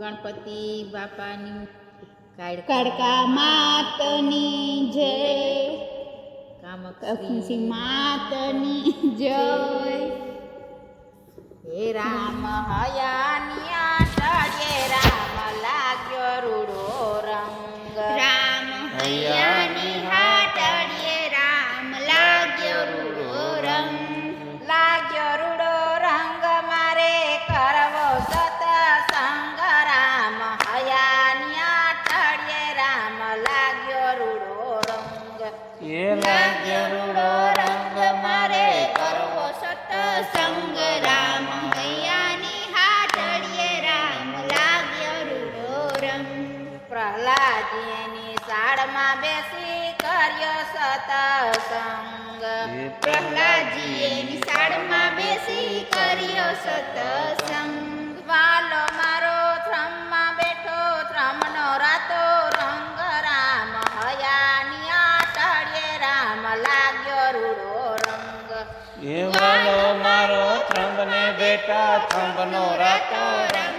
ગણપતિ બાપાની કાળકા માતની જય, કામક્ષી માતની જય. હે રામ હયાની આષાઢે રામ લાગ્યો રૂડો રંગ, રામ હૈયાની હાટડીએ રામ લાગ્યો રૂડો રંગ, લાગ્યો રૂડો રંગ મારે કરવો સતસંગ, રામ હયાની આષાઢે રામ લાગ્યો રૂડો રંગ, લાગ્યો રૂડો રંગ મારે કરવો સતસંગ, રામ હૈયાની હાટડીએ રામ લાગ્યો રૂડો રંગ. પ્રહલાદજીની સાડમાં બેસી કર્યો સતસંગ, પ્રહલાદજીએ નિશાળમાં બેસી કર્યો સતસંગ, વાલો મારો થ્રમમાં બેઠો થ્રમનો રાતો રંગ, રામ હયાની આષાઢે રામ લાગ્યો રૂડો રંગ, વાલો મારો થંભને બેટા થંભનો રાતો રંગ,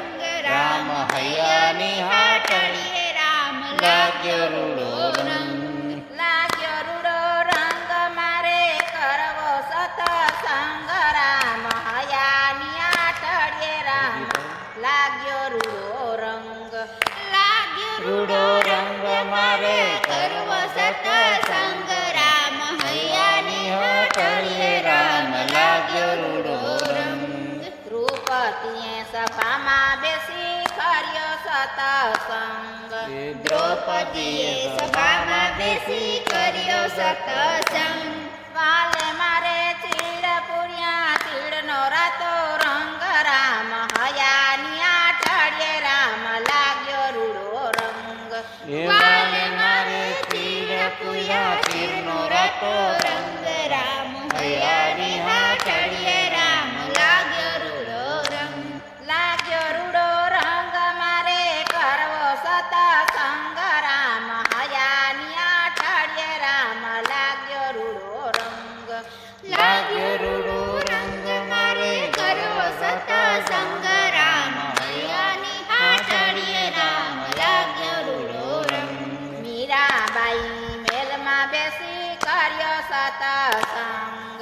રામ હૈયાની હાટડીએ રામ લાગ્યો રૂડો રંગ, લાગ્યો રૂડો રંગ મારે કરવો સતસંગ, રામ હયાની આષાઢે રામ લાગ્યો રૂડો રંગ, લાગ્યો રૂડો રંગ મારે કરવો સતસંગ, રામ હૈયાની હાટડીએ રામ લાગ્યો રૂડો રંગ. દ્રૌપદીએ સભામાં બેસી કર્યો સતસંગ, દ્રૌપદીએ સભામાં બેસી કર્યો સતસંગ, વાલે મારે ચીડ પૂર્યા ચીડનો રાતો રંગ, રામ હયાની આષાઢે રામ લાગ્યો રૂડો રંગ, વાલે મારે તીર પૂયા તીરનો રાતો રંગ, રામ હૈયાની હાટડીએ રામ લાગ્યો રૂડો રંગ, લાગ્યો રૂડો રંગ મારે કરવો સતસંગ, રામ હયાની આષાઢે રામ લાગ્યો રૂડો રંગ, લાગ્યો રૂડો રંગ મારે કરવો સતસંગ, રામ હૈયાની હાટડીએ રામ લાગ્યો રૂડો રંગ. મીરાબાઈ મેલમાં બેસી કર્યો સતસંગ,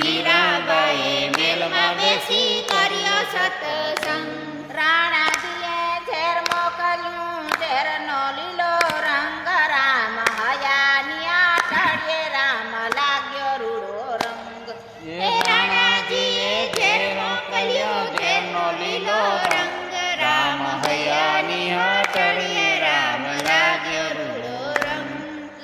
મીરાબાઈએ મેલમાં બેસી કર્યો સતસંગ, રાણાજીએ ઝેર મોકલ્યું ઝેરનો લીલો રંગ, રામ હયાની આષાઢે રામ લાગ્યો રૂડો રંગ, હે રાણાજીએ ઝેર મોકલ્યો ઝેરનો લીલો રંગ, રામ હૈયાની હાટડીએ રામ લાગ્યો રૂડો રંગ,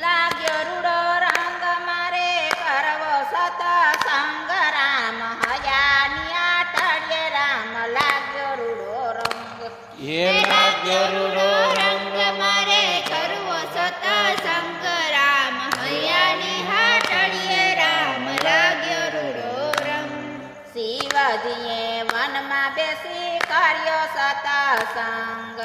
લાગ્યો રૂડો રંગ મારે કરવો સતસંગ, રામ હયાની આષાઢે રામ લાગ્યો રૂડો રંગ, હે લાગ્યો રૂડો રંગ મારે કરવો સતસંગ, રામ હૈયાની હાટડીએ રામ લાગ્યો રૂડો રંગ. શિવજીએ વનમાં બેસી કર્યો સતસંગ,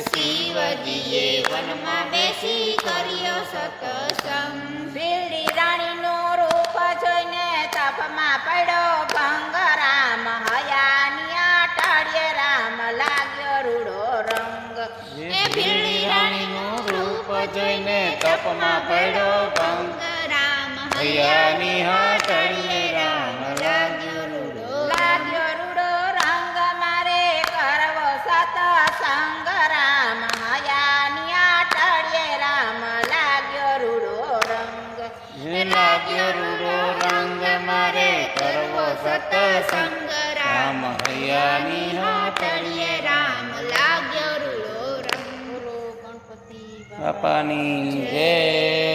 શિવજીએ વનમાં બેસી કર્યો સતસંગ, ભીલડી રાણીનું રૂપ જોઈને તપમાં પડ્યો ભંગ, રામ હયાની આષાઢે રામ લાગ્યો રૂડો રંગ, એ ભીલડી રાણીનું રૂપ જોઈને તપમાં પડ્યો ભંગ, રામ હૈયાની હાટડીએ રામ લાગ્યો રૂડો લાગ્યો રૂડો રંગ મારે કરવો સતસંગ, રામ હયાની આષાઢે રામ લાગ્યો રૂડો રંગ, લાગ્યો રૂડો રંગ મારે કરવો સતસંગ, રામ હૈયાની હાટડીએ રામ લાગ્યો રૂડો રંગ. બોલો ગણપતિ બાપાની જય.